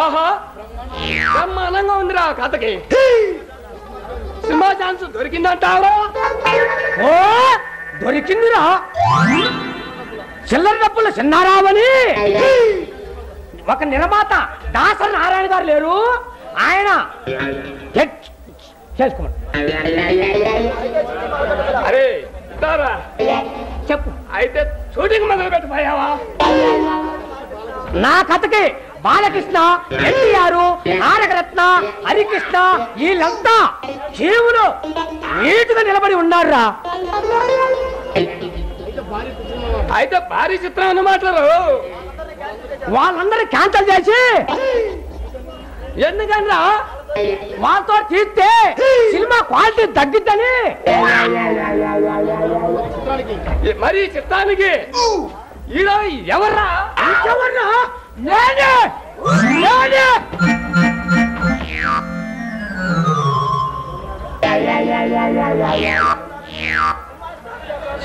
ఆహా బ్రహ్మాండంగా ఉందిరా కథకి. Cinema chance దొరికిందంటావా? ఓ దొరికిందిరా. చిల్లర డబ్బులు చిన్నారావని ఒక నిర్మాత దాసరి నారాయణ గారు లేరు, ఆయన చేసుకోమని. అరే తారా చెప్పు. అయితే షూటింగ్ మొదలు పెట్టిపోయావా? నా కథకి బాలకృష్ణ, ఎన్టీఆర్, తారకరత్న, హరికృష్ణ వీళ్ళంతా జీవులు నీటుగా నిలబడి ఉన్నారా. అయితే భారీ చిత్రం అన్నమాటలు. వాళ్ళందరూ క్యాన్సల్ చేసి ఎందుకన్నా వాళ్ళతో తీస్తే సినిమా క్వాలిటీ తగ్గిద్దని మరి చిత్రానికి హీరో ఎవర్రా? ఇంకెవర్రా? నేనే నేనే.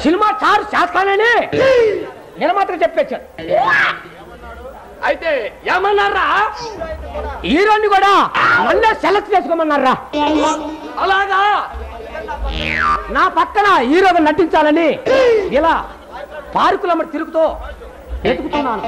సినిమా చారు చేస్తానని నిర్మాతకు చెప్పేశాడు. అయితే ఏమన్నారా? హీరోని కూడా నన్నే సెలెక్ట్ చేసుకోమన్నారా. అలాగా నా పక్కన హీరోగా నటించాలని ఇలా పార్కుల తిరుగుతూ వెతుకుతున్నాను.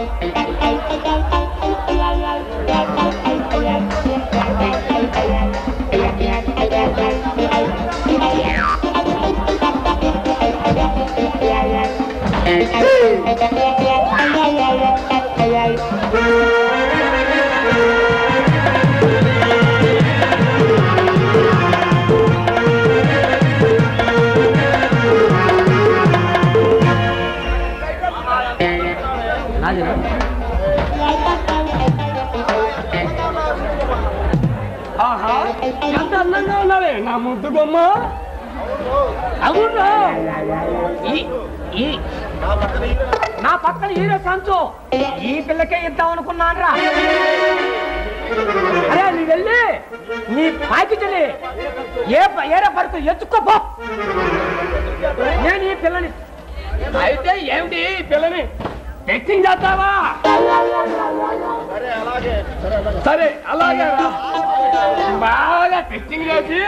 ఆహా ఎంత అందంగా ఉన్నావే నా ముద్దు బొమ్మ. అవును, నా పక్కన హీరో సంచు ఈ పిల్లకే ఇద్దాం అనుకున్నాను రా. అరే నీ వెళ్ళి నీ పాకిటని ఏరే పరుకు ఎత్తుకోపో. నేను ఈ పిల్లని. అయితే ఏమిటి పిల్లని టెస్టింగ్ చేస్తావా? సరే అలాగే బాగా టెస్టింగ్ చేసి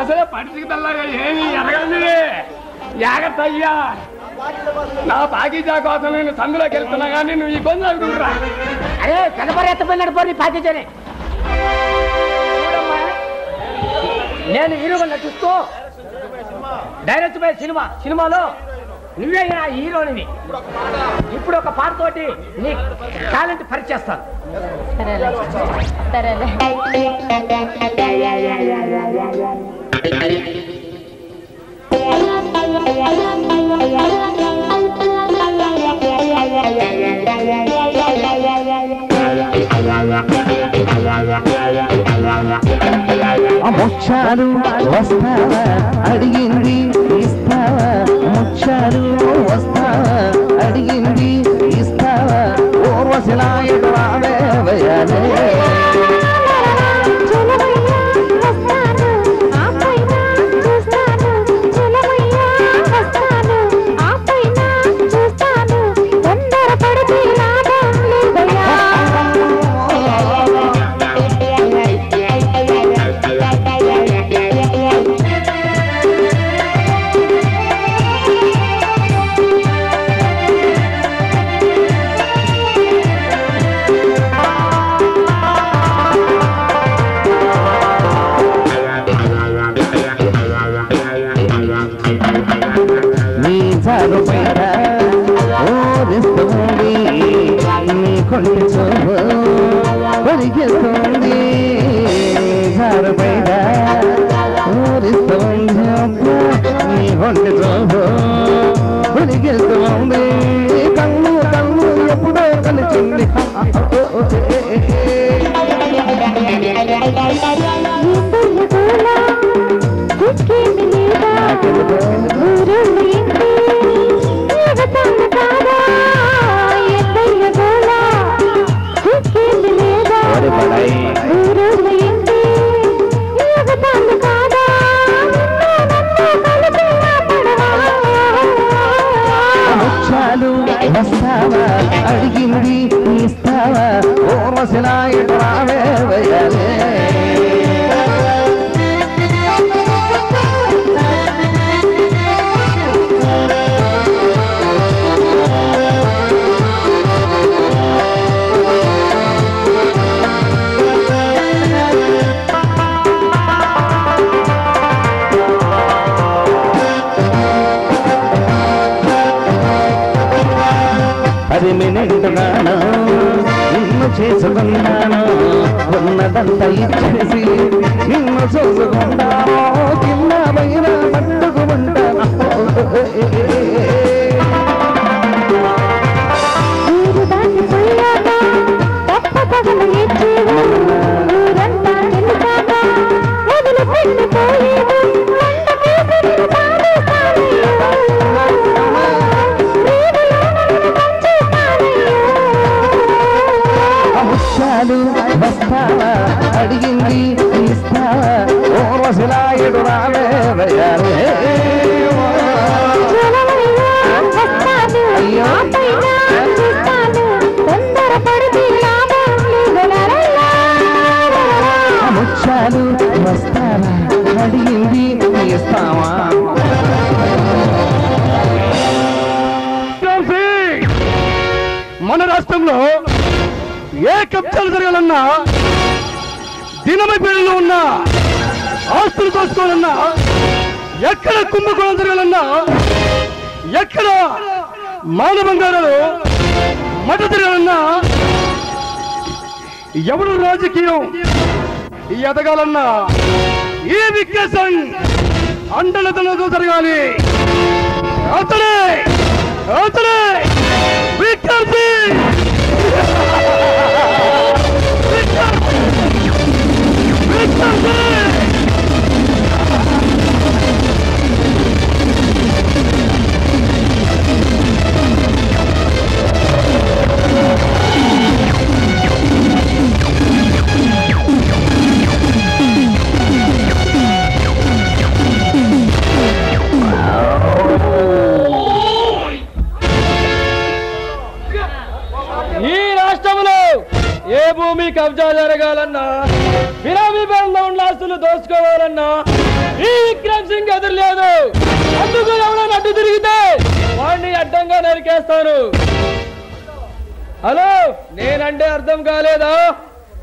అసలే పరిస్థితి పిల్లగా ఏమి ఎరగండి. జాగ్రత్త అయ్యా, నా పాకిజా కోసం నేను సందులోకి వెళ్తున్నా కానీ నువ్వు ఈ ఇబ్బంది అనుకుంటురా. అరే కనపరి ఎత్తపోయినట్టు పో నీ పాకిజని. నేను హీరోగా నటిస్తూ డైరెక్ట్ బై సినిమాలో నువ్వే నా హీరోని. ఇప్పుడు ఒక పాటతోటి నీ టాలెంట్ పరిచేస్తాను. ముచ్చాలు వస్తావా అడిగింది ఇస్తావా, ముచ్చాలు వస్తావా అడిగింది ఇస్తావా, ఓర్వశిలాయుడు రావేవయాలే. పరిగెత్తుంది జారబైడ ఊరిస్తుంది నీ ఒంటి చూపు పరిగెత్తుంది కన్ను కన్ను ఎప్పుడో కలిసింది. ముచ్చాలు అడిగింది ఇస్తావా ఓర్వశిలా ఎడరావే వయాలే అది మినింటున్నాను నిన్ను చేసుకున్నాను ఉన్నదంతా ఇచ్చేసి నిన్ను చూసుకుంటాను కింద పైన పట్టుకుంటాను వస్తావా అడిగింది ఇస్తావా ఓర్వశిలా ఎదురావే అయ్యో ముచ్చాలు వస్తావా అడిగింది ఇస్తావా మన రాష్ట్రంలో ఏ కబ్జాలు జరగాలన్నా దినమై పేరులో ఉన్నా ఆస్తులు కోసుకోవాలన్నా ఎక్కడ కుంభకోణం జరగాలన్నా ఎక్కడ మానవంగారాలు మట జరగాలన్నా ఎవరు రాజకీయం ఎదగాలన్నా ఈ వికాసం అండలతలతో జరగాలి అతడే అతడే వికాసి ఏ భూమి కబ్జా జరగాలన్నా బిరామీ బంధం ఆస్తులు దోచుకోవాలన్నా ఈ విక్రమ్ సింగ్ ఎదురులేదు. అందుకు ఎవరైనా అడ్డు తిరిగితే వాడిని అడ్డంగా నరికేస్తాను. హలో, నేనంటే అర్థం కాలేదా?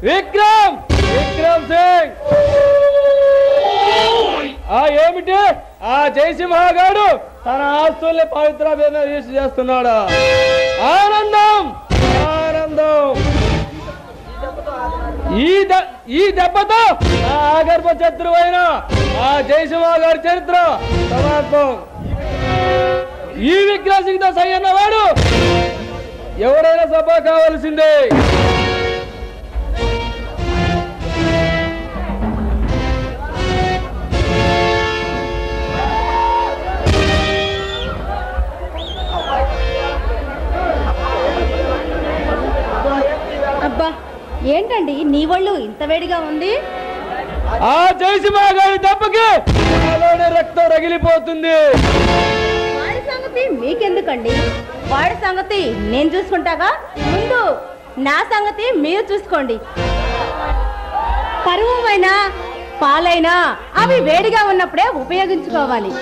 విక్రమ్ సింగ్. ఏమిటి ఆ జయసింహగాడు తన ఆస్తుల్ని పవిత్ర రిజిస్టర్ చేస్తున్నాడా? ఆనందం. ఈ దెబ్బతో ఆగర్భ శత్రువైన ఆ జయసింహ గారి చరిత్ర సమాప్తం. ఈ విక్రమ్ సింగ్ తో సై అన్నవాడు ఎవరైనా సభ కావాల్సిందే. అబ్బా, ఏంటండి నీ ఒళ్ళు ఇంత వేడిగా ఉంది? ఆ జయసింహ గారి దెబ్బకి నాలోనే రక్తం రగిలిపోతుంది. వాడి సంగతి మీకెందుకండి? వాడి సంగతి నేను చూసుకుంటాగా. ముందు నా సంగతి మీరు చూసుకోండి. పరువమైనా పాలైనా అవి వేడిగా ఉన్నప్పుడే ఉపయోగించుకోవాలి.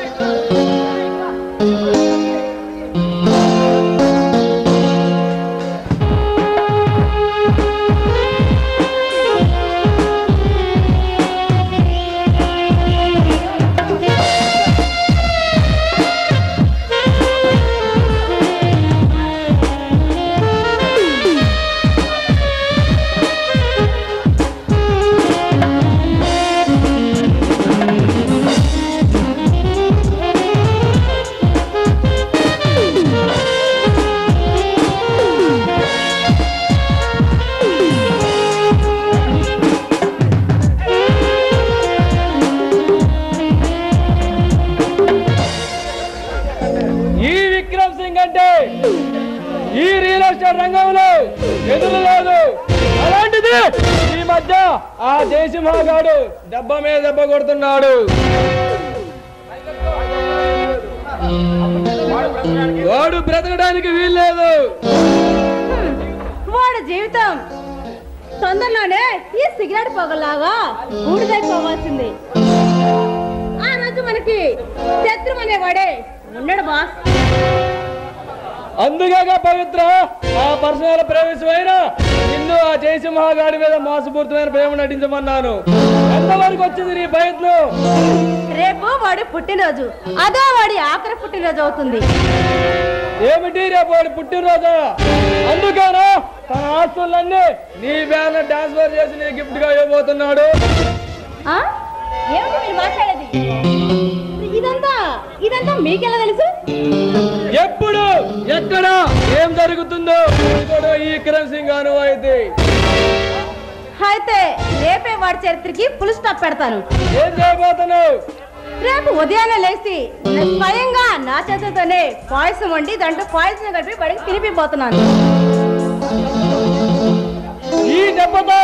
ఈ రియల్ ఎస్టేట్ రంగంలో ఎదురు లేదు. అలాంటిది ఈ మధ్య ఆ జయసింహగాడు దెబ్బ మీద దెబ్బ కొడుతున్నాడు. వాడు బ్రతకడానికి వీల్లేదు. జీవితం తొందరలోనే ఈ సిగరెట్ పొగలాగా బూడిదైపోవాల్సింది. ఆ రోజు మనకి శత్రువు అనేవాడే ఉన్నాడు బాస్. అందుకేగా పవిత్ర ఆ పర్సనల్ ప్రవేశమైన నిన్ను ఆ జయసింహగాడి మీద మోసపూరితమైన ప్రేమ నటించమన్నాను. ఎంతవరకు వచ్చింది నీ ప్రయత్నం? రేపు వాడి పుట్టినరోజు, అదో వాడి ఆఖరి పుట్టినరోజు అవుతుంది. ఏమిటి రేపు వాడి పుట్టినరోజా? అందుకేనా తన ఆస్తులన్నీ నీ బ్యానర్ ట్రాన్స్ఫర్ చేసి నీ గిఫ్ట్ గా ఇవ్వబోతున్నాడు. ఏమిటి మీరు మాట్లాడేది? ఇదంతా మీకెలా తెలుసు? ఎప్పుడు ఎక్కడ ఏం జరుగుతుందో ఈ కిరణ్ సింగ్ అనువైతే అయితే రేపే వాడి చరిత్రకి ఫుల్ స్టాప్ పెడతాను. ఏం చేయబోతున్నావు? రేపు ఉదయాన్నే లేచి స్వయంగా నా చేతితోనే పాయసం వండి దాంట్లో పాయసం కలిపి వాడికి తినిపిపోతున్నాను. ఈ దెబ్బతో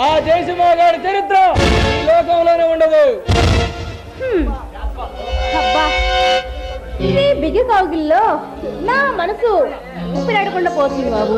ఆ జయసింహగాడి చరిత్ర ఈ లోకంలోనే ఉండదు. అబ్బా, ఈ బిగి కౌగిల్లో నా మనసు ఊపిరాడకుండా పోతుంది బాబు.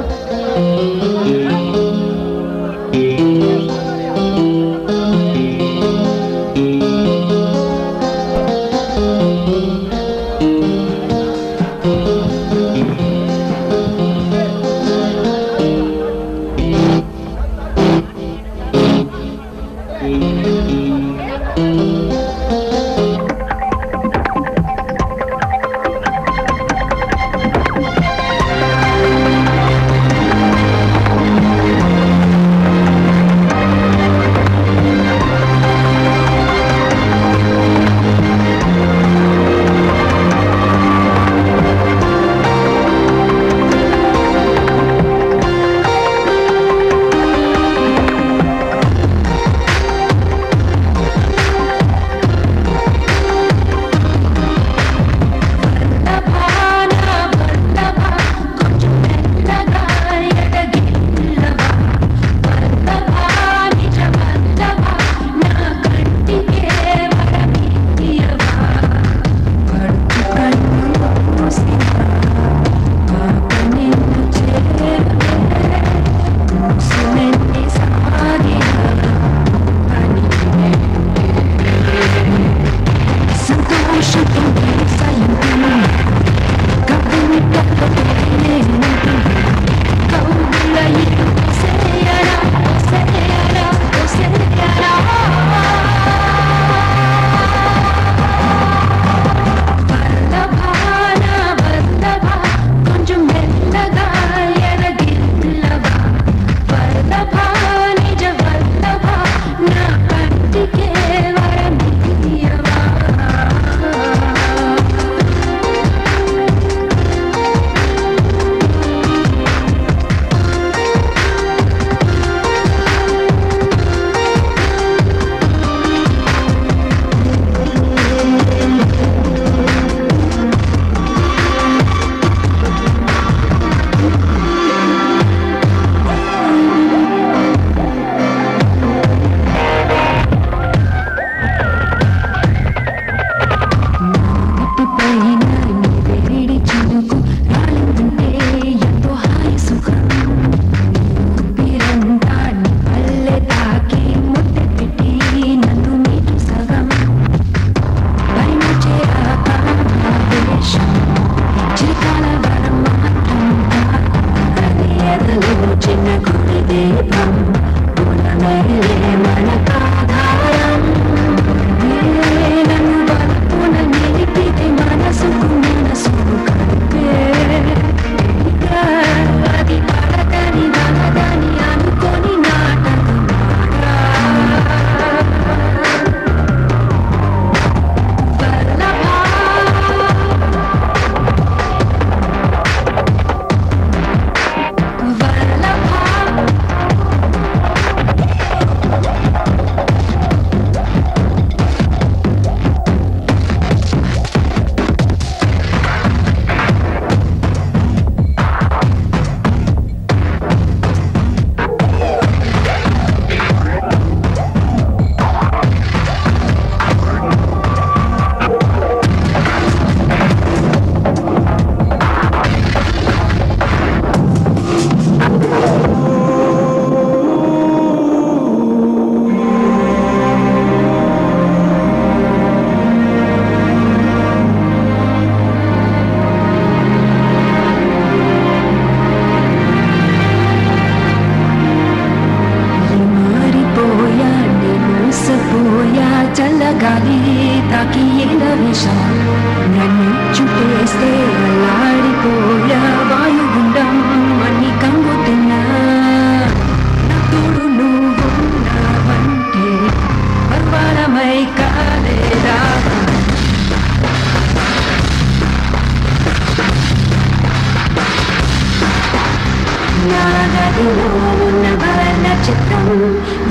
నాగదిలో ఉన్న వర్ణ చిత్రం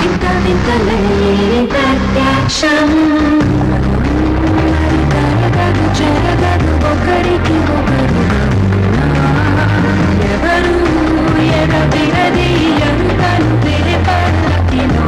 వింత వింతలే ప్రత్యక్షం తరగదు జరగదు ఒకరికి ఒకరు ఎవరు ఎరవిరది ఎంతను పల్లకిలో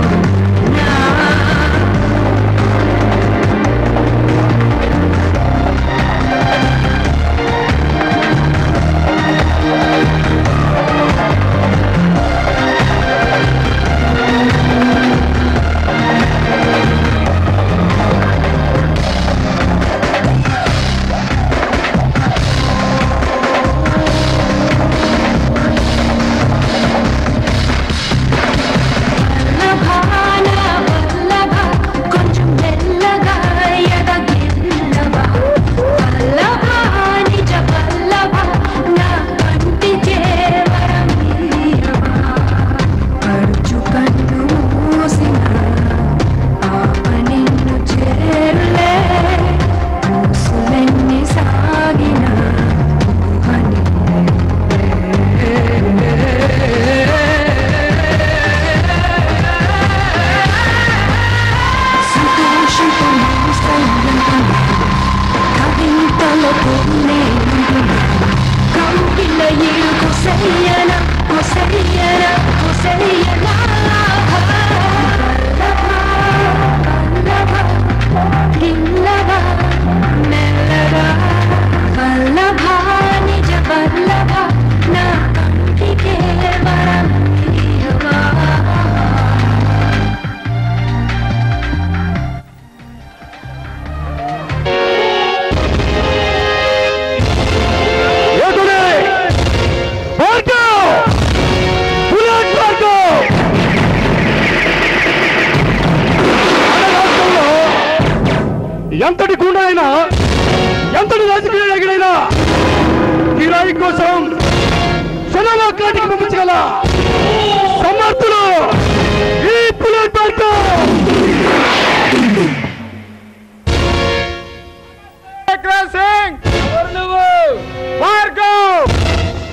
ఎంతటి గుండైనా ఎంతటి రాజకీయుడైనా కిరాయి కోసం సినిమా కాటికి పంపించగల సమర్థులు ఈ బుల్లెట్ భార్గవ్.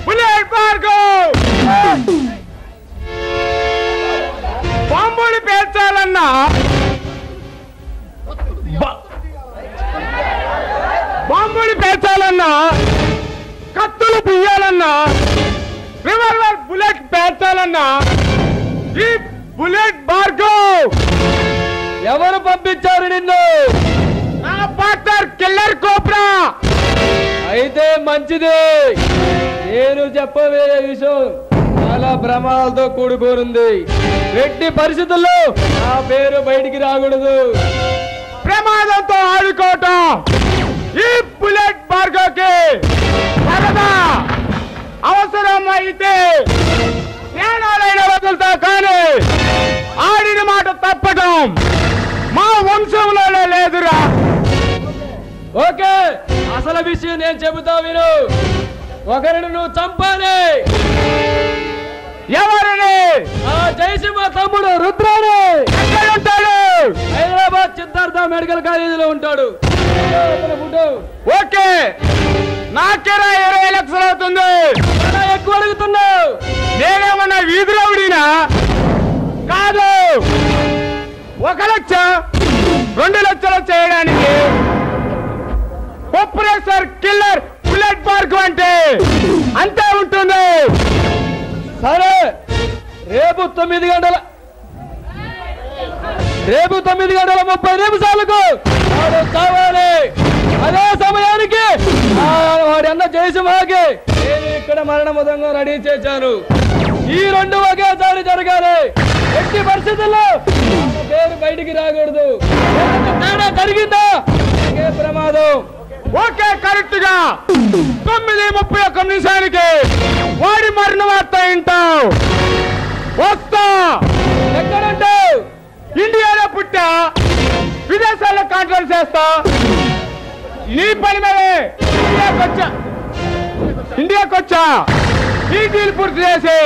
బుల్లెట్ భార్గవ్ బాంబుని పేర్చాలన్నా బాంబుని పేర్చాలన్నా కత్తులు పియ్యాలన్నా రివాల్వర్ బుల్లెట్ పేర్చాలన్నా ఈ బుల్లెట్ భార్గవ్ ఎవరు పంపించారు నిన్ను? నా పార్ట్నర్ కిల్లర్ కోబ్రా. అయితే మంచిది. నేను చెప్పబోయే విషయం చాలా ప్రమాదాలతో కూడుకోనుంది. ఎట్టి పరిస్థితుల్లో నా పేరు బయటికి రాకూడదు. ప్రమాదంతో ఆడుకోవటం ఈ బుల్లెట్ భార్గవ్కి సరదా. అవసరం అయితే ప్రాణాలైన వదులుతా, కానీ ఆడిన మాట తప్పటం మా వంశంలోనే లేదురా. ఓకే, అసలు విషయం నేను చెబుతా విను. ఒకరిని నువ్వు చంపాలి. ఎవరిని? ఆ జయసింహ తమ్ముడు రుద్రాని. ఎక్కడ ఉంటాడు? హైదరాబాద్ సిద్ధార్థ మెడికల్ కాలేజీలో ఉంటాడు. ఓకే, నాకేరా 20 లక్షలు అవుతుంది. ఎక్కువ అడుగుతున్నావు. నేనేమన్నా వీధి రౌడీనా? కాదు, 1 లక్ష 2 లక్షలు చేయడానికి ఆపరేటర్ కిల్లర్ బుల్లెట్ భార్గవ్ అంటే అంతే ఉంటుంది. సరే, రేపు 9 గంటల 30 నిమిషాలకు వాడు చావాలి. అదే సమయానికి వాడి అన్న జయసింహకి నేను ఇక్కడ మరణ ముదంగా రెడీ చేశాను. ఈ 2 ఒకేసారి జరగాలి. ఎట్టి పరిస్థితుల్లో పేరు బయటికి రాకూడదు. తేడా జరిగిందా ప్రమాదం. ఓకే, కరెక్ట్ గా 9:31 నిమిషానికి వాడి మరణ వార్త వింటావు. వస్తా. ఎక్కడుంటావు? ఇండియాలో పుట్టా, విదేశాల్లో కాంట్రాక్ట్ చేస్తా. నీ పని మీదే ఇండియాకి వచ్చా. ఈ డీల్ పూర్తి చేసి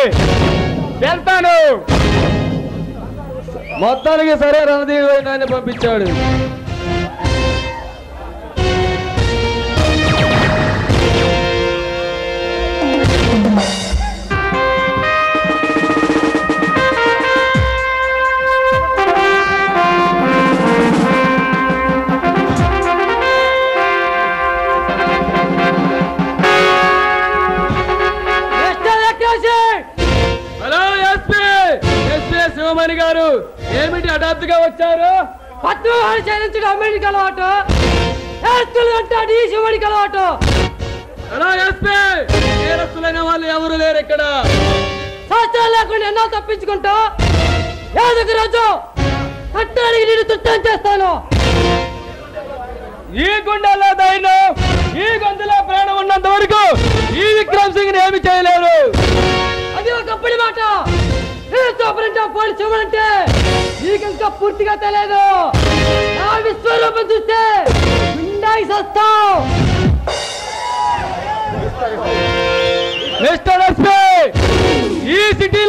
వెళ్తాను. మొత్తానికి సరే, రణదీవి నాయన పంపించాడు. చింతామణి గారు ఏమిటి హఠాత్తుగా వచ్చారు? పద్మవాడు చేయించడం అమ్మాయికి అలవాటు, అంటే శివుడికి అలవాటు. అలా ఎస్పీ నేరస్తులైన వాళ్ళు ఎవరు లేరు ఇక్కడ. శాస్త్రాలు లేకుండా ఎన్నో తప్పించుకుంటా ఏదొక రోజు కట్టానికి నేను తుట్టం చేస్తాను. ఈ గుండెల్లో ధైర్యం, ఈ గొంతులో ప్రాణం ఉన్నంత వరకు ఈ విక్రమ్ సింగ్ ఏమి చేయలేరు. అది ఒకప్పటి మాట. పోలీసు అంటే నీకు ఇంకా పూర్తిగా తెలియదు. నా విశ్వరూపం చూస్తే గుండాయి సస్తావు. మిస్టర్ ఎస్పీ, ఈ సిటీలో